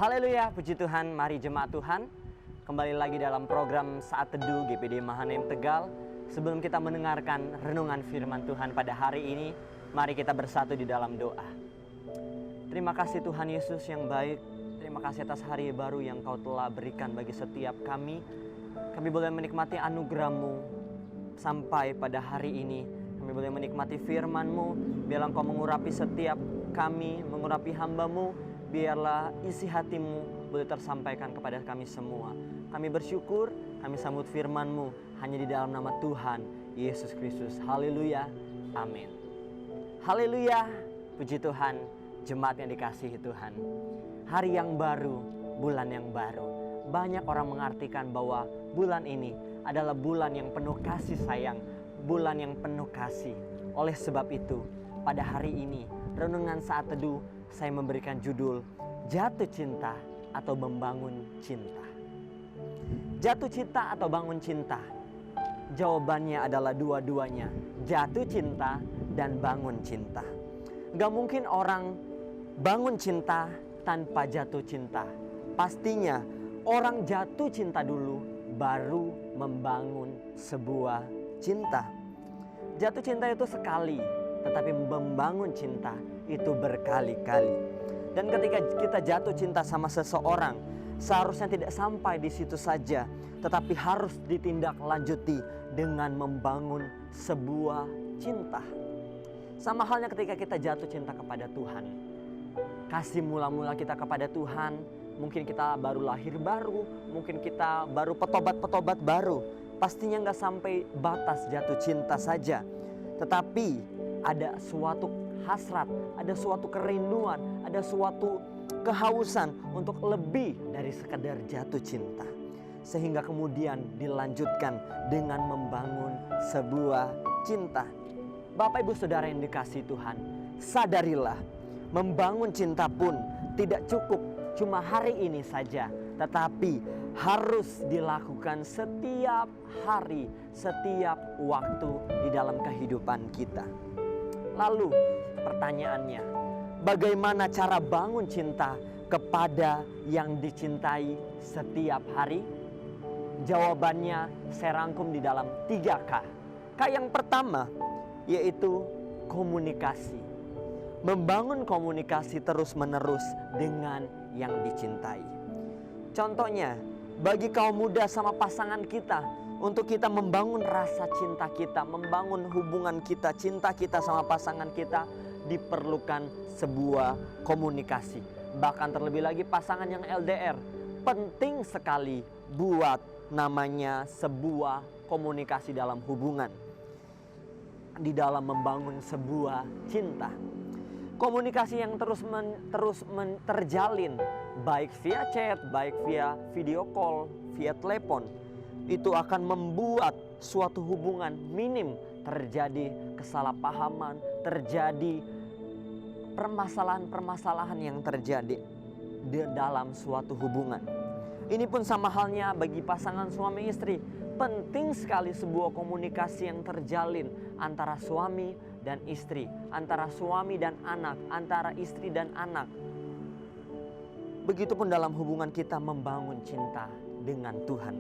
Haleluya, puji Tuhan, mari jemaat Tuhan. Kembali lagi dalam program Saat Teduh GPD Mahanaim Tegal. Sebelum kita mendengarkan renungan firman Tuhan pada hari ini, mari kita bersatu di dalam doa. Terima kasih Tuhan Yesus yang baik. Terima kasih atas hari baru yang Kau telah berikan bagi setiap kami. Kami boleh menikmati anugerah-Mu sampai pada hari ini. Kami boleh menikmati firman-Mu. Biarlah Engkau mengurapi setiap kami, mengurapi hamba-Mu. Biarlah isi hati-Mu boleh tersampaikan kepada kami semua. Kami bersyukur, kami sambut firman-Mu hanya di dalam nama Tuhan Yesus Kristus. Haleluya, amin. Haleluya, puji Tuhan, jemaat yang dikasihi Tuhan. Hari yang baru, bulan yang baru. Banyak orang mengartikan bahwa bulan ini adalah bulan yang penuh kasih sayang, bulan yang penuh kasih. Oleh sebab itu, pada hari ini, renungan Saat Teduh, saya memberikan judul Jatuh Cinta atau Membangun Cinta. Jatuh cinta atau bangun cinta? Jawabannya adalah dua-duanya, jatuh cinta dan bangun cinta. Gak mungkin orang bangun cinta tanpa jatuh cinta. Pastinya orang jatuh cinta dulu baru membangun sebuah cinta. Jatuh cinta itu sekali, tetapi membangun cinta itu berkali-kali. Dan ketika kita jatuh cinta sama seseorang, seharusnya tidak sampai di situ saja, tetapi harus ditindaklanjuti dengan membangun sebuah cinta. Sama halnya ketika kita jatuh cinta kepada Tuhan. Kasih mula-mula kita kepada Tuhan, mungkin kita baru lahir baru, mungkin kita baru petobat-petobat baru. Pastinya nggak sampai batas jatuh cinta saja, tetapi ada suatu hasrat, ada suatu kerinduan, ada suatu kehausan untuk lebih dari sekedar jatuh cinta. Sehingga kemudian dilanjutkan dengan membangun sebuah cinta. Bapak Ibu Saudara yang dikasihi Tuhan, sadarilah membangun cinta pun tidak cukup cuma hari ini saja, tetapi harus dilakukan setiap hari, setiap waktu di dalam kehidupan kita. Lalu pertanyaannya, bagaimana cara bangun cinta kepada yang dicintai setiap hari? Jawabannya saya rangkum di dalam 3K. K yang pertama yaitu komunikasi. Membangun komunikasi terus-menerus dengan yang dicintai. Contohnya, bagi kaum muda sama pasangan kita, untuk kita membangun rasa cinta kita, membangun hubungan kita, cinta kita sama pasangan kita, diperlukan sebuah komunikasi. Bahkan terlebih lagi pasangan yang LDR, penting sekali buat namanya sebuah komunikasi dalam hubungan, di dalam membangun sebuah cinta. Komunikasi yang terus terjalin, baik via chat, baik via video call, via telepon, itu akan membuat suatu hubungan minim terjadi kesalahpahaman, terjadi permasalahan-permasalahan yang terjadi di dalam suatu hubungan. Ini pun sama halnya bagi pasangan suami istri. Penting sekali sebuah komunikasi yang terjalin antara suami dan istri, antara suami dan anak, antara istri dan anak. Begitupun dalam hubungan kita membangun cinta dengan Tuhan.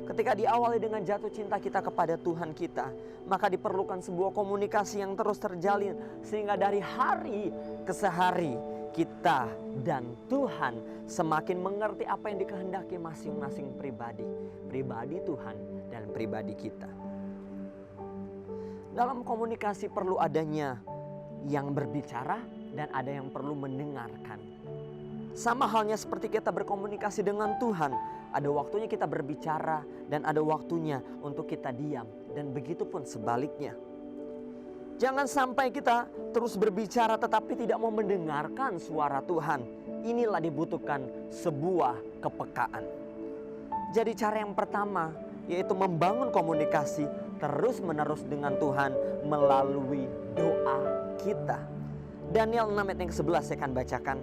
Ketika diawali dengan jatuh cinta kita kepada Tuhan kita, maka diperlukan sebuah komunikasi yang terus terjalin, sehingga dari hari ke hari kita dan Tuhan semakin mengerti apa yang dikehendaki masing-masing pribadi. Pribadi Tuhan dan pribadi kita. Dalam komunikasi perlu adanya yang berbicara dan ada yang perlu mendengarkan. Sama halnya seperti kita berkomunikasi dengan Tuhan. Ada waktunya kita berbicara dan ada waktunya untuk kita diam. Dan begitu pun sebaliknya. Jangan sampai kita terus berbicara tetapi tidak mau mendengarkan suara Tuhan. Inilah dibutuhkan sebuah kepekaan. Jadi cara yang pertama yaitu membangun komunikasi terus menerus dengan Tuhan melalui doa kita. Daniel 6 ayat yang ke-11 saya akan bacakan.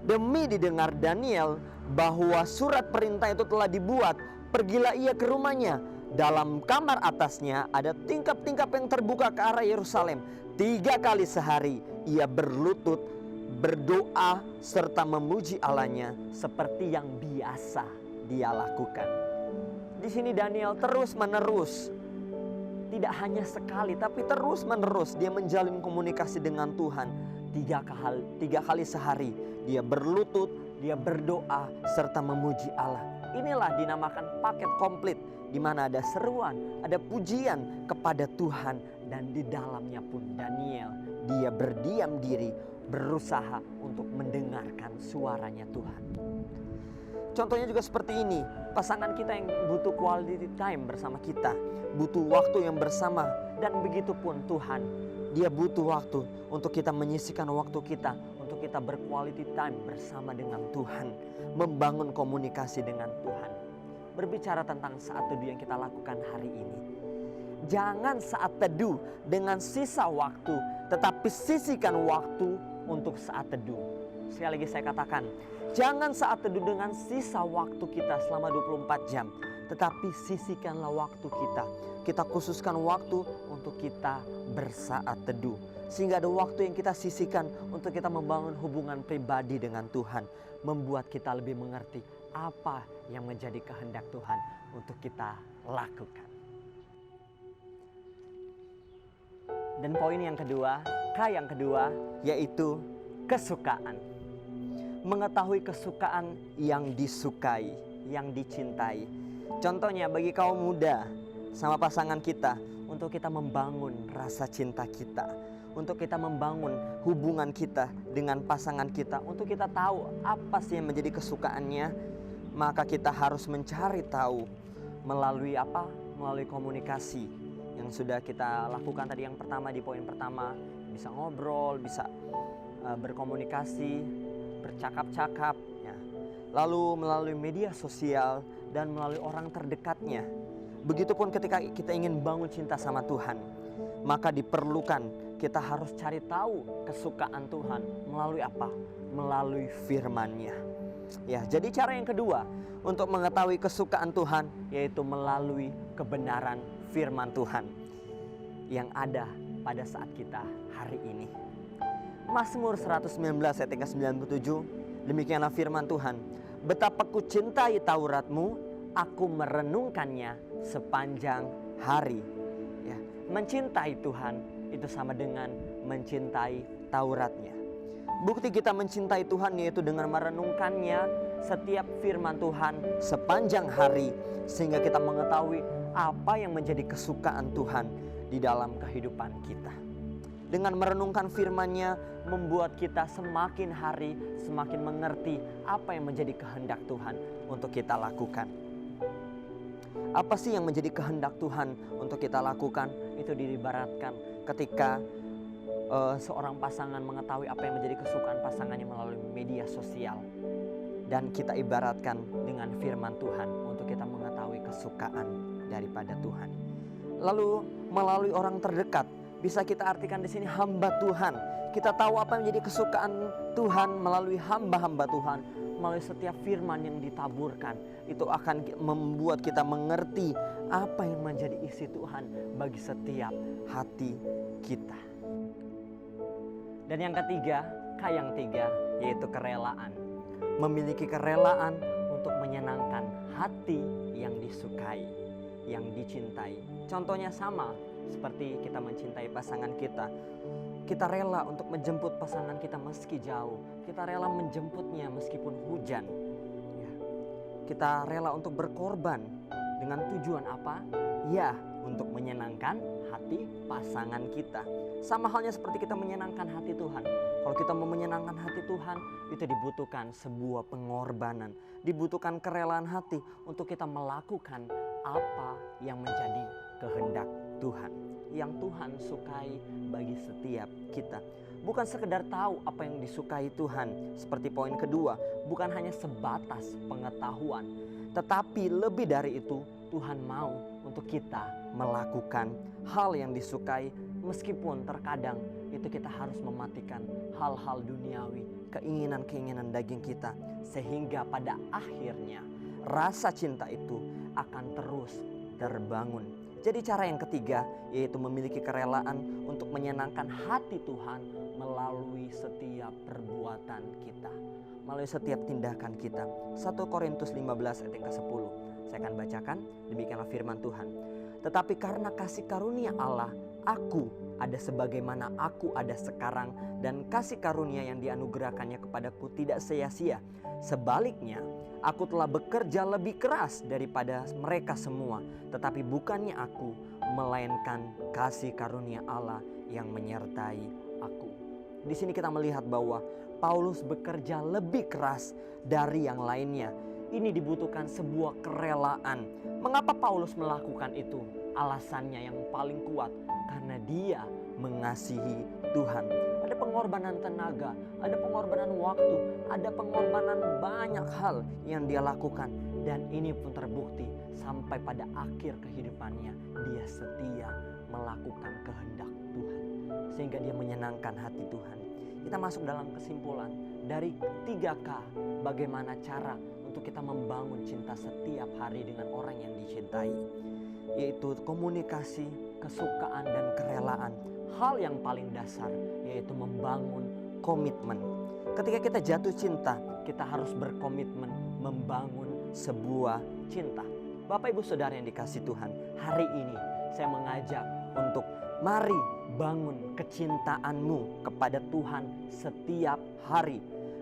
Demi didengar Daniel bahwa surat perintah itu telah dibuat, pergilah ia ke rumahnya. Dalam kamar atasnya ada tingkap-tingkap yang terbuka ke arah Yerusalem. 3 kali sehari ia berlutut berdoa serta memuji Allahnya seperti yang biasa dia lakukan. Di sini Daniel terus-menerus, tidak hanya sekali tapi terus-menerus dia menjalin komunikasi dengan Tuhan. Tiga kali sehari dia berlutut, dia berdoa serta memuji Allah. Inilah dinamakan paket komplit, di mana ada seruan, ada pujian kepada Tuhan, dan di dalamnya pun Daniel dia berdiam diri, berusaha untuk mendengarkan suaranya Tuhan. Contohnya juga seperti ini, pasangan kita yang butuh quality time bersama kita, butuh waktu yang bersama, dan begitu pun Tuhan, dia butuh waktu untuk kita menyisihkan waktu kita, untuk kita berquality time bersama dengan Tuhan, membangun komunikasi dengan Tuhan. Berbicara tentang saat teduh yang kita lakukan hari ini, jangan saat teduh dengan sisa waktu, tetapi sisihkan waktu untuk saat teduh. Sekali lagi saya katakan, jangan saat teduh dengan sisa waktu kita selama 24 jam, tetapi sisihkanlah waktu kita. Kita khususkan waktu untuk kita bersaat teduh, sehingga ada waktu yang kita sisihkan untuk kita membangun hubungan pribadi dengan Tuhan, membuat kita lebih mengerti apa yang menjadi kehendak Tuhan untuk kita lakukan. Dan poin yang kedua, yang kedua, yaitu kesukaan. Mengetahui kesukaan yang disukai, yang dicintai. Contohnya bagi kaum muda sama pasangan kita, untuk kita membangun rasa cinta kita, untuk kita membangun hubungan kita dengan pasangan kita, untuk kita tahu apa sih yang menjadi kesukaannya, maka kita harus mencari tahu melalui apa? Melalui komunikasi yang sudah kita lakukan tadi yang pertama, di poin pertama, bisa ngobrol, bisa berkomunikasi, bercakap-cakap, ya. Lalu melalui media sosial dan melalui orang terdekatnya. Begitupun ketika kita ingin bangun cinta sama Tuhan, maka diperlukan kita harus cari tahu kesukaan Tuhan melalui apa? Melalui firman-Nya. Ya, jadi cara yang kedua untuk mengetahui kesukaan Tuhan yaitu melalui kebenaran firman Tuhan yang ada pada saat kita hari ini. Mazmur 119 ayat 97, demikianlah firman Tuhan, betapa ku cintai Taurat-Mu, aku merenungkannya sepanjang hari. Ya, mencintai Tuhan itu sama dengan mencintai Taurat-Nya. Bukti kita mencintai Tuhan yaitu dengan merenungkannya setiap firman Tuhan sepanjang hari, sehingga kita mengetahui apa yang menjadi kesukaan Tuhan di dalam kehidupan kita. Dengan merenungkan firman-Nya membuat kita semakin hari semakin mengerti apa yang menjadi kehendak Tuhan untuk kita lakukan. Apa sih yang menjadi kehendak Tuhan untuk kita lakukan? Itu diibaratkan ketika seorang pasangan mengetahui apa yang menjadi kesukaan pasangannya melalui media sosial. Dan kita ibaratkan dengan firman Tuhan untuk kita mengetahui kesukaan daripada Tuhan. Lalu melalui orang terdekat, bisa kita artikan di sini hamba Tuhan. Kita tahu apa yang menjadi kesukaan Tuhan melalui hamba-hamba Tuhan, melalui setiap firman yang ditaburkan. Itu akan membuat kita mengerti apa yang menjadi isi Tuhan bagi setiap hati kita. Dan yang ketiga, yang tiga, yaitu kerelaan. Memiliki kerelaan untuk menyenangkan hati yang disukai, yang dicintai. Contohnya sama seperti kita mencintai pasangan kita. Kita rela untuk menjemput pasangan kita meski jauh. Kita rela menjemputnya meskipun hujan. Ya. Kita rela untuk berkorban dengan tujuan apa? Ya, untuk menyenangkan hati pasangan kita. Sama halnya seperti kita menyenangkan hati Tuhan. Kalau kita mau menyenangkan hati Tuhan, itu dibutuhkan sebuah pengorbanan. Dibutuhkan kerelaan hati untuk kita melakukan apa yang menjadi kehendak Tuhan, yang Tuhan sukai bagi setiap kita. Bukan sekedar tahu apa yang disukai Tuhan, seperti poin kedua, bukan hanya sebatas pengetahuan, tetapi lebih dari itu, Tuhan mau untuk kita melakukan hal yang disukai, meskipun terkadang itu kita harus mematikan hal-hal duniawi, keinginan-keinginan daging kita, sehingga pada akhirnya rasa cinta itu akan terus terbangun. Jadi cara yang ketiga yaitu memiliki kerelaan untuk menyenangkan hati Tuhan melalui setiap perbuatan kita, melalui setiap tindakan kita. 1 Korintus 15 ayat yang ke-10. Saya akan bacakan, demikianlah firman Tuhan. Tetapi karena kasih karunia Allah, aku ada sebagaimana aku ada sekarang, dan kasih karunia yang dianugerahkannya kepadaku tidak sia-sia. Sebaliknya, aku telah bekerja lebih keras daripada mereka semua, tetapi bukannya aku, melainkan kasih karunia Allah yang menyertai aku. Di sini kita melihat bahwa Paulus bekerja lebih keras dari yang lainnya. Ini dibutuhkan sebuah kerelaan. Mengapa Paulus melakukan itu? Alasannya yang paling kuat, karena dia mengasihi Tuhan. Ada pengorbanan tenaga, ada pengorbanan waktu, ada pengorbanan banyak hal yang dia lakukan. Dan ini pun terbukti sampai pada akhir kehidupannya dia setia melakukan kehendak Tuhan, sehingga dia menyenangkan hati Tuhan. Kita masuk dalam kesimpulan dari 3K, bagaimana cara untuk kita membangun cinta setiap hari dengan orang yang dicintai, yaitu komunikasi, kesukaan, dan kerelaan. Hal yang paling dasar yaitu membangun komitmen. Ketika kita jatuh cinta, kita harus berkomitmen membangun sebuah cinta. Bapak Ibu Saudara yang dikasihi Tuhan, hari ini saya mengajak untuk mari bangun kecintaanmu kepada Tuhan setiap hari.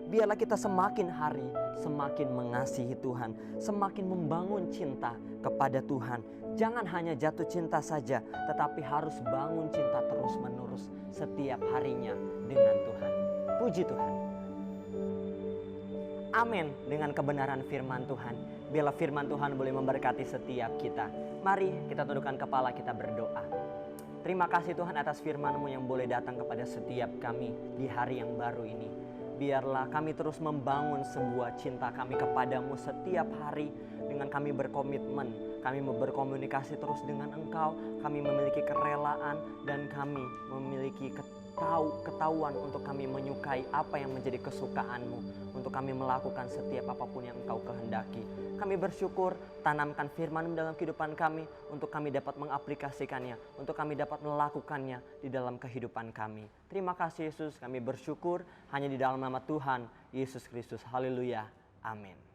Biarlah kita semakin hari semakin mengasihi Tuhan, semakin membangun cinta kepada Tuhan. Jangan hanya jatuh cinta saja, tetapi harus bangun cinta terus-menerus setiap harinya dengan Tuhan. Puji Tuhan. Amin. Dengan kebenaran firman Tuhan, biarlah firman Tuhan boleh memberkati setiap kita. Mari kita tundukkan kepala, kita berdoa. Terima kasih Tuhan atas firman-Mu yang boleh datang kepada setiap kami di hari yang baru ini. Biarlah kami terus membangun sebuah cinta kami kepadamu setiap hari dengan kami berkomitmen, kami berkomunikasi terus dengan Engkau, kami memiliki kerelaan dan kami memiliki ketahuan untuk kami menyukai apa yang menjadi kesukaan-Mu, untuk kami melakukan setiap apapun yang Engkau kehendaki. Kami bersyukur, tanamkan firman-Mu dalam kehidupan kami, untuk kami dapat mengaplikasikannya, untuk kami dapat melakukannya di dalam kehidupan kami. Terima kasih Yesus, kami bersyukur hanya di dalam nama Tuhan Yesus Kristus. Haleluya. Amin.